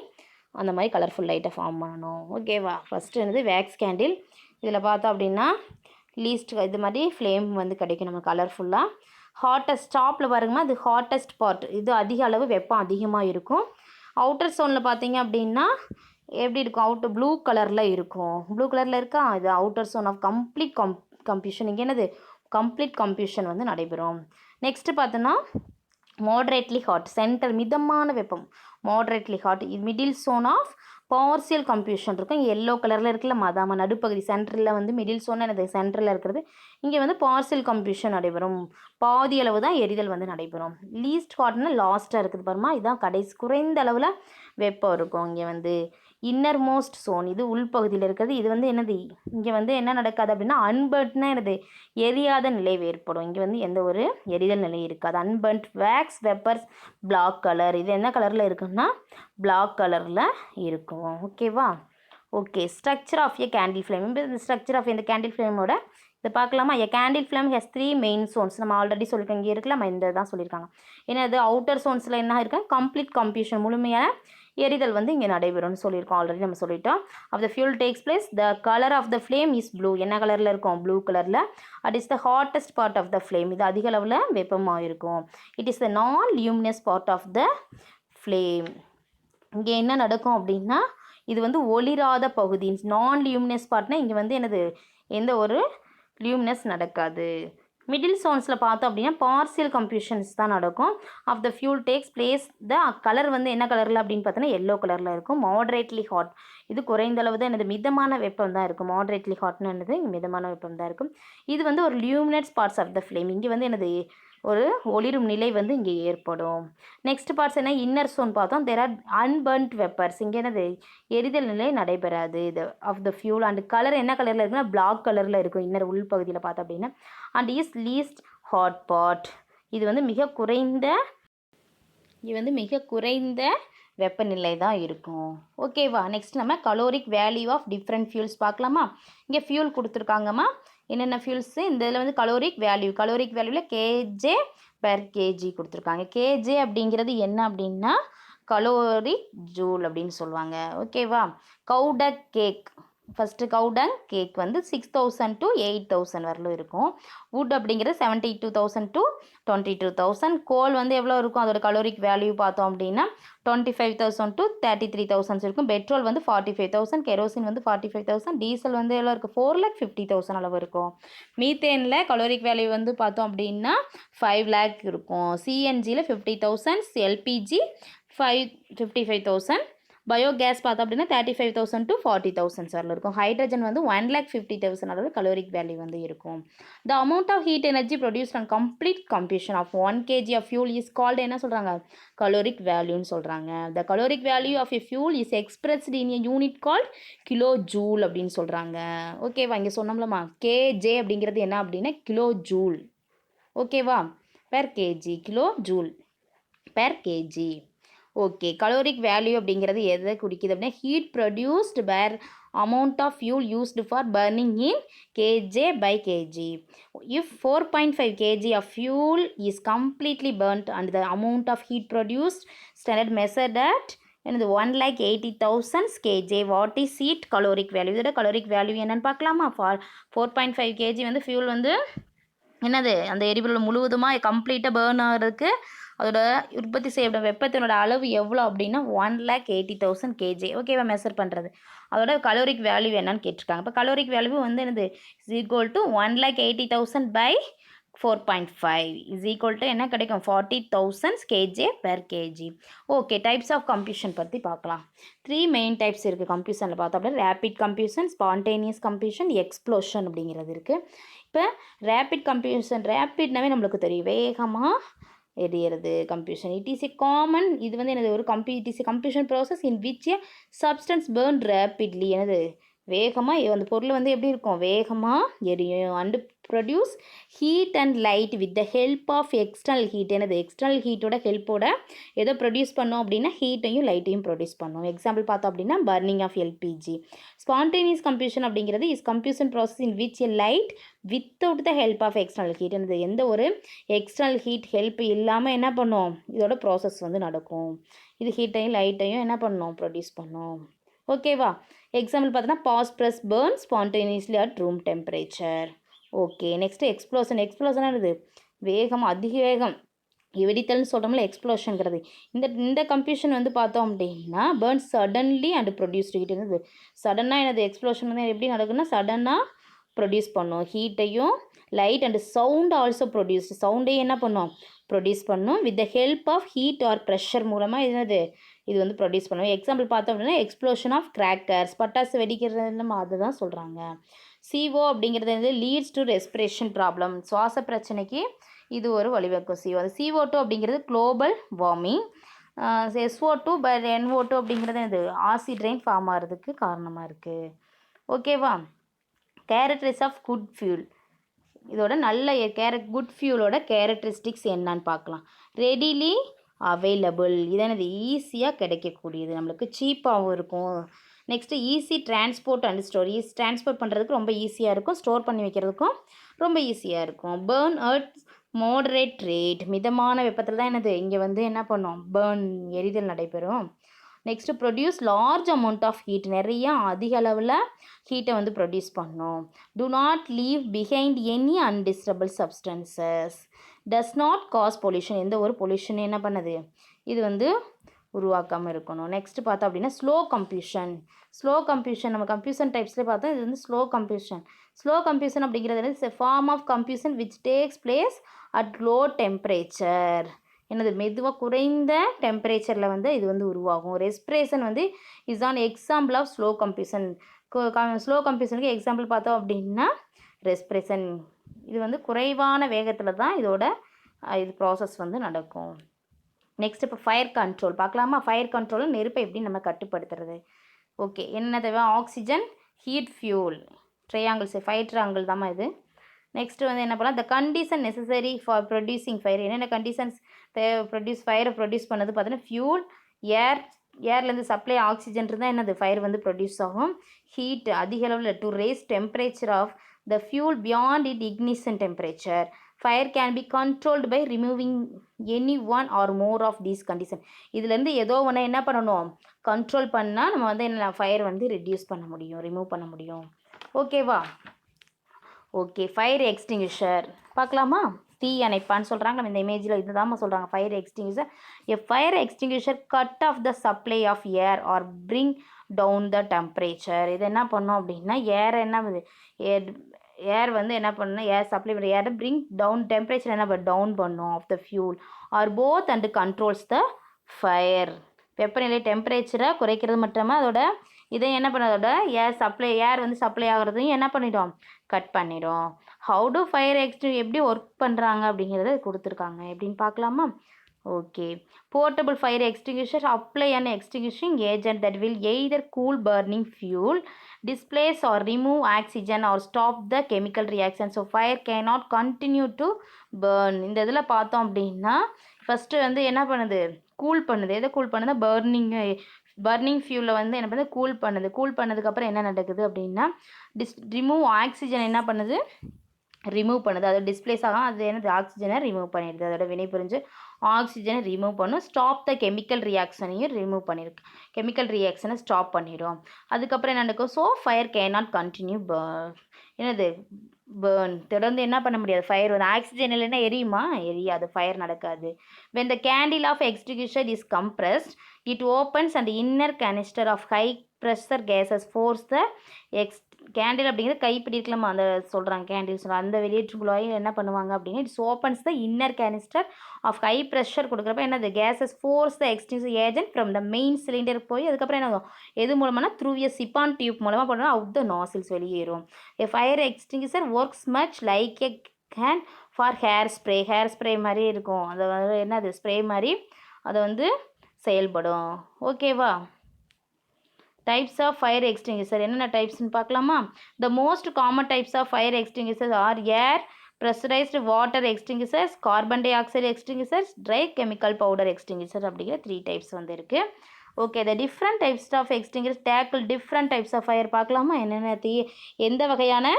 அந்த மாதிரி கலர்ஃபுல் லைட்டை ஃபார்ம் பண்ணணும். ஓகேவா? ஃபஸ்ட்டு என்னது? Wax candle. இதில் பார்த்தோம் அப்படின்னா லீஸ்ட் இது மாதிரி ஃப்ளேம் வந்து கிடைக்கும் நம்ம கலர்ஃபுல்லாக. ஹாட்டஸ்ட் டாப்பில் பாருங்கம்மா, அது ஹாட்டஸ்ட் பார்ட். இது அதிக அளவு வெப்பம் அதிகமாக இருக்கும். அவுட்டர் சோனில் பார்த்தீங்க அப்படின்னா எப்படி இருக்கும்? ப்ளூ கலரில் இருக்கும். ப்ளூ கலரில் இருக்கா? இது அவுட்டர் சோன் ஆஃப் கம்ப்ளீட் கம்ப்யூஷன். இங்கே என்னது? கம்ப்ளீட் கம்ப்யூஷன் வந்து நடைபெறும். நெக்ஸ்ட்டு பார்த்தோன்னா மாட்ரேட்லி ஹாட். சென்டர் மிதமான வெப்பம். மாட்ரேட்லி ஹாட். இது மிடில் சோன் ஆஃப் பார்சியல் கம்ப்யூஷன் இருக்கும். எல்லோ கலரில் இருக்குல்ல மதாம நடுப்பகுதி சென்டரில் வந்து மிடில் சோன் என்னது? சென்டரில் இருக்கிறது. இங்கே வந்து பார்சியல் கம்ப்யூஷன் நடைபெறும். பாதி அளவு தான் எரிதல் வந்து நடைபெறும். லீஸ்ட் ஹாட்னா லாஸ்ட்டாக இருக்குது பாருமா. இதுதான் கடைசி குறைந்த அளவில் வெப்பம் இருக்கும். இங்கே வந்து இன்னர் மோஸ்ட் சோன், இது உள்பகுதியில் இருக்கிறது. இது வந்து என்னது? இங்கே வந்து என்ன நடக்காது அப்படின்னா அன்பர்ட்னா என்னது? எரியாத நிலை ஏற்படும். இங்கே வந்து எந்த ஒரு எரிதல் நிலை இருக்காது. Unburnt wax vapours black colour. இது என்ன கலரில் இருக்குன்னா பிளாக் கலரில் இருக்கும். ஓகேவா? Okay, structure of a candle flame. இந்த ஸ்ட்ரக்சர் ஆஃப் இந்த கேண்டில் ஃப்ளேமோட இதை பார்க்கலாமா? A candle flame has 3 main zones. நம்ம ஆல்ரெடி சொல்லியிருக்கோம். இங்கே இருக்கலாம் இந்த தான் சொல்லியிருக்காங்க. என்னது? அவுட்டர் சோன்ஸில் என்ன இருக்காங்க? கம்ப்ளீட் கம்ப்யூஷன் முழுமையான எரிதல் வந்து இங்கே நடைபெறும்னு சொல்லியிருக்கோம். ஆல்ரெடி நம்ம சொல்லிட்டோம். Of the fuel takes place. The colour of the flame is blue. என்ன கலரில் இருக்கும்? ப்ளூ கலரில். It is the hottest part of the flame. இது அதிக அளவில் வெப்பமாக இருக்கும். It is the non luminous part of the flame. இங்கே என்ன நடக்கும் அப்படின்னா இது வந்து ஒளிராத பகுதி. நான் லியூமினஸ் பார்ட்னா இங்கே வந்து என்னது? எந்த ஒரு லியூமினஸ் நடக்காது. மிடில் சோன்ஸில் பார்த்தோம் அப்படின்னா பார்சியல் கம்ப்யூஷன்ஸ் தான் நடக்கும். Of the fuel takes place. The colour வந்து என்ன கலரில் அப்படின்னு பார்த்தோன்னா எல்லோ கலரில் இருக்கும். Moderately hot. இது குறைந்த அளவு தான் என்னது? மிதமான வெப்பம் தான் இருக்கும். மாட்ரேட்லி ஹாட்னு என்னது? மிதமான வெப்பம் தான் இருக்கும். இது வந்து ஒரு luminous parts of the flame. இங்கே வந்து என்னது? ஒரு ஒளிரும் நிலை வந்து இங்கே ஏற்படும். நெக்ஸ்ட் பார்ட்ஸ் என்ன? இன்னர் சோன் பார்த்தோம். There are unburnt vapours. இங்கே என்னது? எரிதல் நிலை நடைபெறாது. இது of the fuel. And colour என்ன கலரில் இருக்குன்னா பிளாக் கலரில் இருக்கும். இன்னர் உள்பகுதியில் பார்த்தோம் அப்படின்னா. And is least hot part. இது வந்து மிக குறைந்த வெப்பநிலை தான் இருக்கும். ஓகேவா? நெக்ஸ்ட் நம்ம caloric value of different fuels பார்க்கலாமா? இங்கே ஃபியூல் கொடுத்துருக்காங்கம்மா. என்னென்ன ஃபியூல்ஸு? இந்த இதில் வந்து கலோரிக் வேல்யூவில் கேஜே பெர் கேஜி கொடுத்துருக்காங்க. கேஜே அப்படிங்கிறது என்ன அப்படின்னா கலோரிக் ஜூல் அப்படின்னு சொல்லுவாங்க. ஓகேவா? கவுடக் கேக் ஃபஸ்ட்டு கவுடங் கேக் வந்து 6000 to 8000 வரலும் இருக்கும். வுட் அப்படிங்கிறது 72,000 to 22,000. கோல் வந்து எவ்வளோ இருக்கும், அதோட கலோரிக் வேல்யூ பார்த்தோம் அப்படின்னா 25,000 to 33,000 இருக்கும். பெட்ரோல் வந்து 45,000, கெரோசின் வந்து 45,000, டீசல் வந்து எவ்வளோ இருக்குது 4,50,000 அளவு இருக்கும். மீத்தேனில் கலோரிக் வேல்யூ வந்து பார்த்தோம் அப்படின்னா 5 lakh இருக்கும். சிஎன்ஜியில் 50,000, எல்பிஜி 55,000, பயோகேஸ் பார்த்தோம் அப்படின்னா 35,000 to 40,000 வரல இருக்கும். ஹைட்ரஜன் வந்து 1,50,000 அளவு கலோரிக் வேல்யூ வந்து இருக்கும். The amount of heat energy produced on complete combustion of 1 kg of fuel is called என்ன சொல்கிறாங்க, கலோரிக் வேல்யூன்னு சொல்கிறாங்க. The caloric value of a fuel is expressed in a unit called kilojoule அப்படின்னு சொல்கிறாங்க. ஓகேவா, இங்கே சொன்னோம்லமா கேஜே அப்படிங்கிறது என்ன அப்படின்னா கிலோ ஜூல். ஓகேவா, per KG, kilojoule per KG. Okay, caloric value அப்படிங்கிறது எதை குறிக்குது அப்படின்னா heat produced per amount of fuel used for burning in KJ by KG. If 4.5 kg of fuel is completely burnt and the amount of heat produced standard measured at என்னது 1,80,000 kg. What is heat caloric value? இதோட கலோரிக் வேல்யூ என்னன்னு பார்க்கலாமா? 4.5 kg வந்து ஃபியூல் வந்து என்னது அந்த எரிபொருள் முழுவதுமாக கம்ப்ளீட்டாக பேர்ன் ஆகிறதுக்கு அதோட உற்பத்தி செய்யப்படும் வெப்பத்தினோட அளவு எவ்வளோ அப்படின்னா 1,80,000 kg. ஓகேவா, மெஷர் பண்ணுறது அதோட கலோரிக் வேல்யூ என்னன்னு கேட்டிருக்காங்க. இப்போ கலோரிக் வேல்யூ வந்து என்னது is equal to 1,80,000 by 4.5 is equal to என்ன கிடைக்கும் 40,000 kg per kg. Okay, types of combustion பற்றி பார்க்கலாம். 3 மெயின் டைப்ஸ் இருக்குது கம்ப்யூஷனில் பார்த்தோம் அப்படின்னா rapid combustion, spontaneous combustion, explosion அப்படிங்கிறது இருக்குது. இப்போ ரேபிட் கம்ப்யூஷன், ரேபிட்னாவே நம்மளுக்கு தெரியும் வேகமாக எரியறது combustion. It is a common, இது வந்து என்னது ஒரு it is a combustion process in which a substance burn rapidly. என்னது வேகமாக அந்த பொருள் வந்து எப்படி இருக்கும் வேகமாக எரியும். And produce heat and light with the help of external heat. என்னது எக்ஸ்டர்னல் ஹீட்டோட ஹெல்ப்போட எதோ ப்ரொடியூஸ் பண்ணோம் அப்படின்னா ஹீட்டையும் லைட்டையும் ப்ரொடியூஸ் பண்ணோம். எக்ஸாம்பிள் பார்த்தோம் அப்படின்னா burning of LPG. Spontaneous combustion அப்படிங்கிறது is combustion process in which a light without the help of external heat. என்னது எந்த ஒரு எக்ஸ்டர்னல் ஹீட் ஹெல்ப் இல்லாமல் என்ன பண்ணும் இதோட ப்ராசஸ் வந்து நடக்கும். இது ஹீட்டையும் லைட்டையும் என்ன பண்ணணும் ப்ரொடியூஸ் பண்ணோம். ஓகேவா, எக்ஸாம்பிள் பார்த்தோன்னா phosphorus burn spontaneously at room temperature. Okay, next explosion. Explosion என்னது வேகம், அதிக வேகம் வெடித்தல்னு சொல்கிறோம்ல எக்ஸ்ப்ளோஷனுங்கிறது. இந்த கம்ப்யூஷன் வந்து பார்த்தோம் அப்படின்னா burn suddenly and produced heat. என்னது சடனாக என்னது எக்ஸ்ப்ளோஷன் வந்து எப்படி நடக்குன்னா சடனாக ப்ரொடியூஸ் பண்ணும் ஹீட்டையும் light and sound also produce, சவுண்டையும் என்ன பண்ணும் ப்ரொடியூஸ் பண்ணும் with the help of heat or pressure மூலமாக என்னது இது வந்து ப்ரொடியூஸ் பண்ணுவோம். எக்ஸாம்பிள் பார்த்தோம் அப்படின்னா எக்ஸ்ப்ளோஷன் ஆஃப் கிராக்கர்ஸ், பட்டாசு வெடிக்கிறது நம்ம அதுதான் சொல்கிறாங்க. CO அப்படிங்கிறது வந்து லீட்ஸ் டு ரெஸ்பிரேஷன் ப்ராப்ளம், சுவாச பிரச்சனைக்கு இது ஒரு வழிவகுக்கும். அது CO2 அப்படிங்கிறது global warming. SO2 by NO2 அப்படிங்கிறது இது ஆசிட் ரெயின் ஃபார்ம் ஆகிறதுக்கு காரணமாக இருக்குது. ஓகேவா, கேரக்டரிஸ்டிக்ஸ் ஆஃப் குட் ஃபியூல். இதோட நல்ல குட் ஃபியூலோட கேரக்டரிஸ்டிக்ஸ் என்னன்னு பார்க்கலாம். ரெடிலி அவைலபிள், இதனது ஈஸியாக கிடைக்கக்கூடியது, நம்மளுக்கு சீப்பாகவும் இருக்கும். Next easy transport and store, transport பண்ணுறதுக்கு ரொம்ப ஈஸியாக இருக்கும், ஸ்டோர் பண்ணி வைக்கிறதுக்கும் ரொம்ப ஈஸியாக இருக்கும். பேர்ன் அட் மோடரேட் ரேட், மிதமான வெப்பத்தில் தான் என்னது இங்கே வந்து என்ன பண்ணும் பேர்ன் எரிதல் நடைபெறும். Next produce large amount of heat, நிறையா அதிக அளவில் ஹீட்டை வந்து ப்ரொடியூஸ் பண்ணும். Do not leave behind any undesirable substances, does not cause pollution, எந்த ஒரு பொல்யூஷன் என்ன பண்ணுது இது வந்து உருவாக்காமல் இருக்கணும். நெக்ஸ்ட்டு பார்த்தோம் அப்படின்னா ஸ்லோ கம்ப்யூஷன். ஸ்லோ கம்ப்யூஷன் நம்ம கம்ப்யூஷன் டைப்ஸ்லேயே பார்த்தோம், இது வந்து ஸ்லோ கம்ப்யூஷன். ஸ்லோ கம்ப்யூஷன் அப்படிங்கிறது வந்து form of combustion which takes place at low temperature. என்னது மெதுவாக குறைந்த டெம்பரேச்சரில் வந்து இது வந்து உருவாகும். ரெஸ்பிரேஷன் வந்து is an example of slow combustion. Slow கம்ப்யூஷனுக்கு எக்ஸாம்பிள் பார்த்தோம் அப்படின்னா ரெஸ்பிரேஷன். இது வந்து குறைவான வேகத்தில் தான் இதோட இது ப்ராசஸ் வந்து நடக்கும். நெக்ஸ்ட் இப்போ ஃபயர் கண்ட்ரோல் பார்க்கலாமா. ஃபயர் கண்ட்ரோல் நெருப்பை எப்படி நம்ம கட்டுப்படுத்துறது. ஓகே, என்ன தேவை oxygen heat fuel triangles, fire triangle தாம்மா இது. நெக்ஸ்ட்டு வந்து என்ன பண்ணலாம், the condition necessary for producing fire, என்னென்ன கண்டிஷன்ஸ் ஃபயரை ப்ரொடியூஸ் பண்ணது பார்த்தீங்கன்னா ஃபியூல், ஏர்லேருந்து சப்ளை ஆக்சிஜன் இருந்தால் என்னது ஃபயர் வந்து ப்ரொடியூஸ் ஆகும். ஹீட் அதிக அளவில் to raise temperature of the fuel beyond it ignition temperature, fire can be controlled by removing any one or more of these condition. இதுலேருந்து ஏதோ ஒன்று என்ன பண்ணணும், கண்ட்ரோல் பண்ணால் நம்ம வந்து என்ன ஃபயர் வந்து ரெடியூஸ் பண்ண முடியும், ரிமூவ் பண்ண முடியும். ஓகேவா? ஓகே, ஃபயர் எக்ஸ்டிங்விஷர் பார்க்கலாமா? தீ அணைப்பான்னு சொல்கிறாங்க. நம்ம இந்த இமேஜில் இதுதான் சொல்கிறாங்க fire extinguisher. A fire extinguisher cut off the supply of air or bring down the temperature. இது என்ன பண்ணோம் அப்படின்னா ஏரை என்ன ஏர் வந்து என்ன பண்ணணும், ஏர் சப்ளை பண்ணுற ஏரை பிரிங் டவுன் டெம்பரேச்சர் என்ன டவுன் பண்ணும் of the fuel or both and controls the fire. வெப்பநிலை டெம்பரேச்சரை குறைக்கிறது மட்டுமே அதோட இதை என்ன பண்ணதோட ஏர் வந்து சப்ளை ஆகிறதையும் என்ன பண்ணிடும், கட் பண்ணிடும். ஹவு டு ஃபயர் எப்படி ஒர்க் பண்ணுறாங்க அப்படிங்கிறத கொடுத்துருக்காங்க. எப்படின்னு பார்க்கலாமா? Okay, portable fire extinguisher apply an extinguishing agent that will either cool burning fuel, displace or remove oxygen or stop the chemical reaction. So fire cannot continue to burn. இந்த இதில் பார்த்தோம் அப்படின்னா ஃபஸ்ட்டு வந்து என்ன பண்ணுது, கூல் பண்ணுது. எதை கூல் பண்ணுது, பர்னிங் ஃபியூலில் வந்து என்ன பண்ணுது, கூல் பண்ணுது. கூல் பண்ணதுக்கப்புறம் என்ன நடக்குது அப்படின்னா ரிமூவ் ஆக்சிஜன் என்ன பண்ணுது, ரிமூவ் பண்ணுது. அதோட டிஸ்பிளேஸ் ஆகும், அது என்னது ஆக்சிஜனை ரிமூவ் பண்ணிடுது. அதோட வினை புரிஞ்சு ஆக்சிஜனை ரிமூவ் பண்ணும். ஸ்டாப் த கெமிக்கல் ரியாக்ஷனையும் ரிமூவ் பண்ணியிருக்கு. கெமிக்கல் ரியாக்ஷனை ஸ்டாப் பண்ணிடும். அதுக்கப்புறம் என்ன நடக்கும், so fire can not continue என்னது பேர்ன், தொடர்ந்து என்ன பண்ண முடியாது, ஃபயர் வந்து ஆக்சிஜன் இல்லைன்னா எரியுமா, எரியாது, ஃபயர் நடக்காது. when the candle of extinguisher is compressed it opens and inner canister of high pressure gases force the candle அப்படிங்கிறது கைப்பிடி இருக்கலாமா, அந்த சொல்கிறாங்க கேண்டில் சொல்கிறாங்க. அந்த வெளியேற்றும் குழாயில் என்ன பண்ணுவாங்க அப்படின்னா it's opens the inner canister of high pressure கொடுக்குறப்ப என்னது gases force the extinguisher agent from the main cylinder போய் அதுக்கப்புறம் என்ன எது மூலமான த்ரூ எ சிப்பான் டியூப் மூலமாக பண்ணால் அவுட் த நாசில்ஸ் வெளியேறும். எ fire extinguisher works much like a can for hair spray மாதிரி இருக்கும். அதை வந்து என்னது ஸ்ப்ரே மாதிரி அதை வந்து செயல்படும். ஓகேவா? டைப்ஸ் ஆஃப் ஃபயர் எக்ஸ்டிங்விஷர் என்னென்ன டைப்ஸ்னு பார்க்கலாமா? The most common types of fire extinguishers are air pressurised water extinguishers, carbon dioxide extinguishers, dry chemical powder extinguisher அப்படிங்கிற 3 டைப்ஸ் வந்து இருக்குது. Okay, the different types of extinguisher tackle different types of fire பார்க்கலாமா? என்னென்ன எந்த வகையான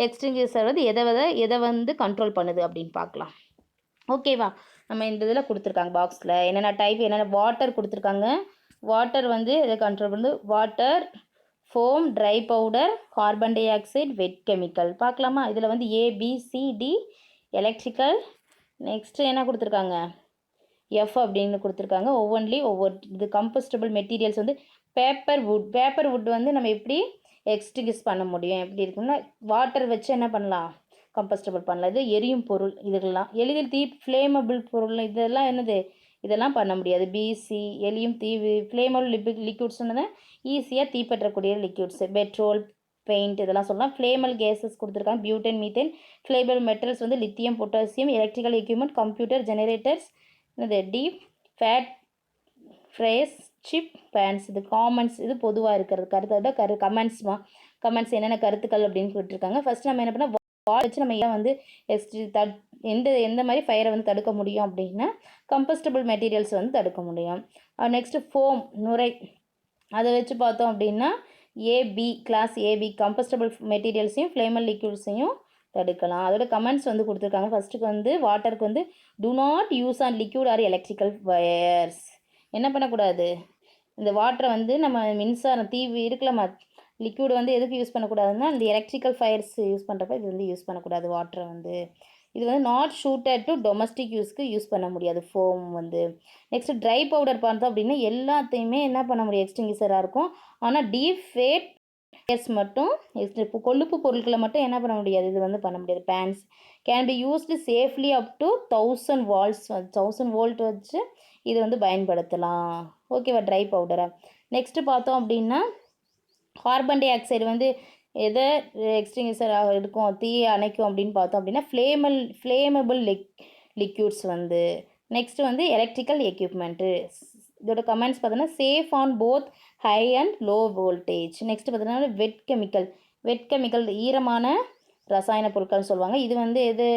எக்ஸ்டிங்விஷர் வந்து எதை வந்து கண்ட்ரோல் பண்ணுது அப்படின்னு பார்க்கலாம். ஓகேவா? நம்ம இந்த இதில் கொடுத்துருக்காங்க பாக்ஸில் என்னென்ன டைப், என்னென்ன வாட்டர் கொடுத்துருக்காங்க. வாட்டர் வந்து இதை கண்ட்ரோல் பண்ணுது, water, foam, dry powder, carbon dioxide, wet chemical பார்க்கலாமா? இதில் வந்து ஏபிசிடி எலக்ட்ரிக்கல், நெக்ஸ்ட்டு என்ன கொடுத்துருக்காங்க எஃப் அப்படின்னு கொடுத்துருக்காங்க. ஒவ்வொரு இது கம்போஸ்டபிள் மெட்டீரியல்ஸ் வந்து பேப்பர் வுட் வந்து நம்ம எப்படி எக்ஸ்டிங்விஷ் பண்ண முடியும், எப்படி இருக்குன்னா வாட்டர் வச்சு என்ன பண்ணலாம், கம்போஸ்டபிள் பண்ணலாம். இது எரியும் பொருள், இதெல்லாம் எளிதில் ஃப்ளேமபிள் பொருள் இதெல்லாம் என்னது, இதெல்லாம் பண்ண முடியாது. பிசி எலியும் ஃப்ளேமபிள் லிக்விட்ஸ்னு ஈஸியாக தீப்பற்றக்கூடிய லிக்விட்ஸு, பெட்ரோல், பெயிண்ட் இதெல்லாம் சொல்லலாம். ஃப்ளேமல் கேஸஸ் கொடுத்துருக்காங்க, பியூட்டன், மீத்தேன். ஃப்ளேமபிள் மெட்டல்ஸ் வந்து lithium, potassium. Electrical equipment, computer, generators, என்னது டீப் ஃபேட் ஃப்ரேஸ், சிப், பேன்ஸ். இது காமன்ஸ், இது பொதுவாக இருக்கிறது. கருத்தோட கமெண்ட்ஸ் என்னென்ன கருத்துக்கள் அப்படின்னு கொடுத்துருக்காங்க. ஃபஸ்ட் நம்ம என்ன பண்ணால் வச்சு நம்ம ஏன் வந்து எந்த மாதிரி ஃபயரை வந்து தடுக்க முடியும் அப்படின்னா கம்போஸ்டபிள் மெட்டீரியல்ஸ் வந்து தடுக்க முடியும். நெக்ஸ்ட்டு ஃபோம், நுரை, அதை வச்சு பார்த்தோம் அப்படின்னா கிளாஸ் ஏபி கம்போஸ்டபிள் மெட்டீரியல்ஸையும் ஃப்ளேமல் லிக்விட்ஸையும் தடுக்கலாம். அதோட கமெண்ட்ஸ் வந்து கொடுத்துருக்காங்க. ஃபஸ்ட்டுக்கு வந்து வாட்டருக்கு வந்து to not use on liquid R electrical wires. என்ன பண்ணக்கூடாது, இந்த வாட்டரை வந்து நம்ம மின்சாரம் இருக்கலாமா லிக்விட் வந்து எதுக்கு யூஸ் பண்ணக்கூடாதுன்னா இந்த எலக்ட்ரிக்கல் ஃபயர்ஸ் யூஸ் பண்ணுறப்ப இது வந்து யூஸ் பண்ணக்கூடாது. வாட்டரை வந்து இது வந்து நாட் ஷூட்டட் டு டொமஸ்டிக் யூஸ்க்கு யூஸ் பண்ண முடியாது ஃபோம் வந்து. நெக்ஸ்ட் ட்ரை பவுடர் பார்த்தோம் அப்படின்னா எல்லாத்தையுமே என்ன பண்ண முடியும், எக்ஸ்டிங்விஷராக இருக்கும். ஆனால் டீப் ஃபேட் மட்டும் கொழுப்பு பொருட்களை மட்டும் என்ன பண்ண முடியாது, இது வந்து பண்ண முடியாது. Pans can be used safely up to 1000 volt வச்சு இது வந்து பயன்படுத்தலாம். ஓகேவா? ட்ரை பவுடரை. நெக்ஸ்ட்டு பார்த்தோம் அப்படின்னா கார்பன் டை ஆக்சைடு வந்து எதை எக்ஸ்டிங்விஷராக இருக்கும், தீயை அணைக்கும் அப்படின்னு பார்த்தோம் அப்படின்னா ஃப்ளேமபிள் லிக்யூட்ஸ் வந்து. நெக்ஸ்ட்டு வந்து எலக்ட்ரிக்கல் எக்யூப்மெண்ட்டு. இதோட கமெண்ட்ஸ் பார்த்தோன்னா safe on both high and low voltage. Next பார்த்தோன்னா வெட் கெமிக்கல் ஈரமான ரசாயன பொருட்கள்னு சொல்லுவாங்க. இது வந்து எது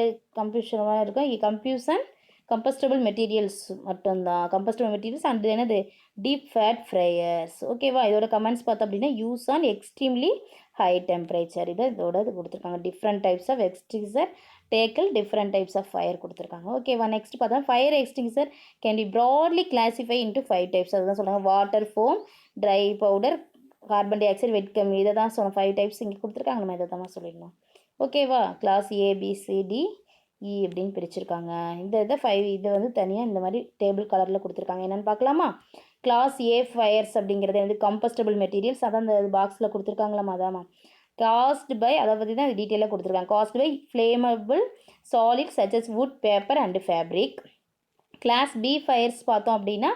கம்ப்யூஷனாக இருக்கும், கம்போஸ்டபிள் மெட்டீரியல்ஸ் மட்டும்தான். கம்போஸ்டபிள் மெட்டீரியல்ஸ் அண்ட் என்னது டீப் ஃபேட் ஃப்ரையர்ஸ். ஓகேவா? இதோட கமெண்ட்ஸ் பார்த்தோம் அப்படின்னா use on extremely high temperature. இதோட கொடுத்துருக்காங்க. Different types of extinguisher tackle, different types of fire கொடுத்துருக்காங்க. ஓகேவா, நெக்ஸ்ட் பார்த்தா fire extinguisher can be broadly classify into 5 types. அதுதான் சொல்லுவாங்க. Water, foam, dry powder, carbon dioxide, wet gummy. இதை தான் சொன்னோம். 5 டைப்ஸ் இங்கே கொடுத்துருக்காங்க. நம்ம இதை தான் சொல்லிடணும். ஓகேவா, கிளாஸ் ஏபிசிடி இ அப்படின்னு பிரிச்சிருக்காங்க. இதை 5 இது வந்து தனியாக இந்த மாதிரி டேபிள் கலரில் கொடுத்துருக்காங்க. என்னென்னு பார்க்கலாமா? கிளாஸ் ஏ ஃபயர்ஸ் அப்படிங்கிறது வந்து கம்பஸ்டபிள் மெட்டீரியல்ஸ். அதான் அந்த பாக்ஸில் கொடுத்துருக்காங்களாமா. அதாம்மா காஸ்ட் பை, அதை பற்றி தான் டீட்டெயிலாக கொடுத்துருக்காங்க. Caused by flammable solid such as wood, paper and fabric. Class B fires பார்த்தோம் அப்படின்னா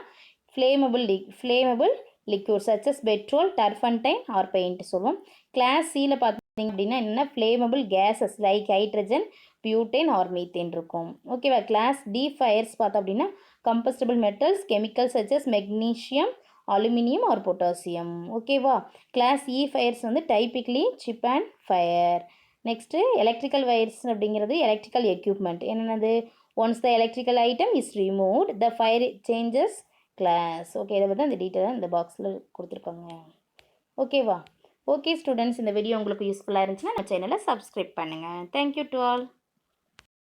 flammable liquid such as petrol, turpentine or paint சொல்லுவோம். கிளாஸ் சியில் பார்த்தீங்க அப்படின்னா என்ன, flammable gases like hydrogen, butane or methane இருக்கும். ஓகேவா. கிளாஸ் டி ஃபயர்ஸ் பார்த்தோம் அப்படின்னா combustible metals, chemicals such as magnesium, aluminium or potassium. ஓகேவா. கிளாஸ் இ ஃபயர்ஸ் வந்து typically chip and fire. Next electrical wires அப்படிங்கிறது எலக்ட்ரிக்கல் எக்யூப்மெண்ட். என்னென்னது? Once the electrical item is removed the fire changes class. Okay, இதை பற்றி அந்த டீட்டெயிலாக இந்த பாக்ஸில் கொடுத்துருக்காங்க. ஓகேவா. ஓகே ஸ்டூடெண்ட்ஸ், இந்த வீடியோ உங்களுக்கு யூஸ்ஃபுல்லாக இருந்துச்சுன்னா நம்ம சேனலை சப்ஸ்கிரைப் பண்ணுங்கள். Thank you to all.